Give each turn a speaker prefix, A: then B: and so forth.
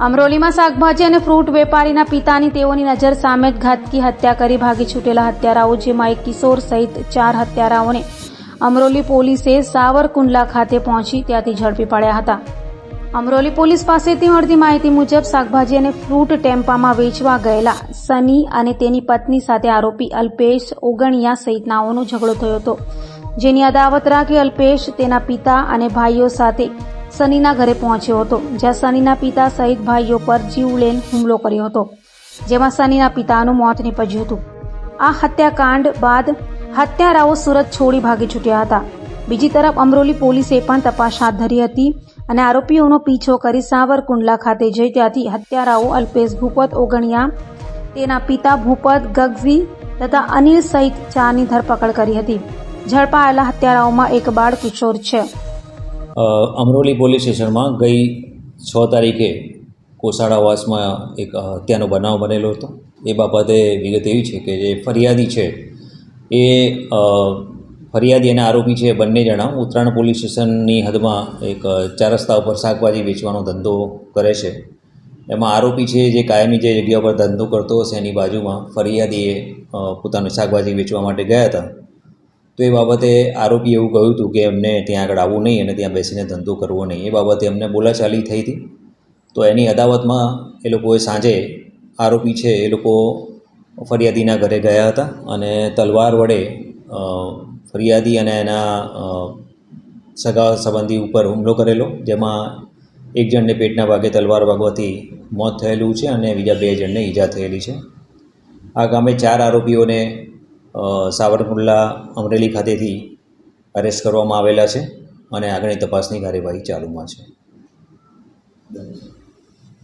A: અમરોલીમાં શાકભાજી અને ફ્રૂટ વેપારીના પિતાની તેઓની નજર સામે જ ઘાતકી હત્યા કરી ભાગી છૂટેલા હત્યારાઓ, જેમાં એક કિશોર સહિત 4 હત્યારાઓને અમરોલી પોલીસે સાવરકુંડલા ખાતે પહોંચી ત્યાંથી ઝડપી પાડ્યા હતા. અમરોલી પોલીસ પાસેથી મળતી માહિતી મુજબ શાકભાજી અને ફ્રૂટ ટેમ્પામાં વેચવા ગયેલા સની અને તેની પત્ની સાથે આરોપી અલ્પેશ ઓગણિયા સહિતનાઓનો ઝઘડો થયો હતો, જેની અદાવત રાખી અલ્પેશ તેના પિતા અને ભાઈઓ સાથે સનીના ઘરે પહોંચ્યો હતો, જ્યાં સનીના પિતા સહિત ભાઈઓ પર જીવલેણ હુમલો કર્યો હતો, જેમાં સનીના પિતાનું મોત નીપજ્યું હતું. આ હત્યાકાંડ બાદ હત્યારાઓ સુરત છોડી ભાગી છૂટ્યા હતા. બીજી તરફ અમરોલી પોલીસે પણ તપાસ હાથ ધરી હતી અને આરોપીઓનો પીછો કરી સાવરકુંડલા ખાતે જઈ ત્યાંથી હત્યારાઓ અલ્પેશ ભૂપત ઓગણિયા, તેના પિતા ભૂપત ગગઝી તથા અનિલ સહિત 4ની ધરપકડ કરી હતી. ઝડપાયેલા હત્યારાઓમાં એક બાળ કિશોર છે.
B: અમરોલી પોલીસ સ્ટેશનમાં ગઈ 6 તારીખે કોસાડાવાસમાં એક હત્યાનો બનાવ બનેલો હતો. એ બાબતે વિગત એવી છે કે જે ફરિયાદી છે એ ફરિયાદી અને આરોપી છે બંને જણા ઉત્તરાયણ પોલીસ સ્ટેશનની હદમાં એક 4 રસ્તા ઉપર શાકભાજી વેચવાનો ધંધો કરે છે. એમાં આરોપી છે જે કાયમી જે જગ્યા પર ધંધો કરતો હશે એની બાજુમાં ફરિયાદીએ પોતાનું શાકભાજી વેચવા માટે ગયા હતા. તો એ બાબતે આરોપીએ એવું કહ્યું હતું કે એમને ત્યાં આગળ આવવું નહીં અને ત્યાં બેસીને ધંધો કરવો નહીં. એ બાબતે એમને બોલાચાલી થઈ હતી. તો એની અદાવતમાં એ લોકોએ સાંજે આરોપી છે એ લોકો ફરિયાદીના ઘરે ગયા હતા અને તલવાર વડે ફરિયાદી અને એના સગા સંબંધી ઉપર હુમલો કરેલો, જેમાં એક જણને પેટના ભાગે તલવાર વાગવાથી મોત થયેલું છે અને બીજા 2 જણને ઈજા થયેલી છે. આ કામે 4 આરોપીઓને સાવરકુંડલા અમરેલી ખાતેથી અરેસ્ટ કરવામાં આવેલા છે અને આગળની તપાસની કાર્યવાહી ચાલુમાં છે.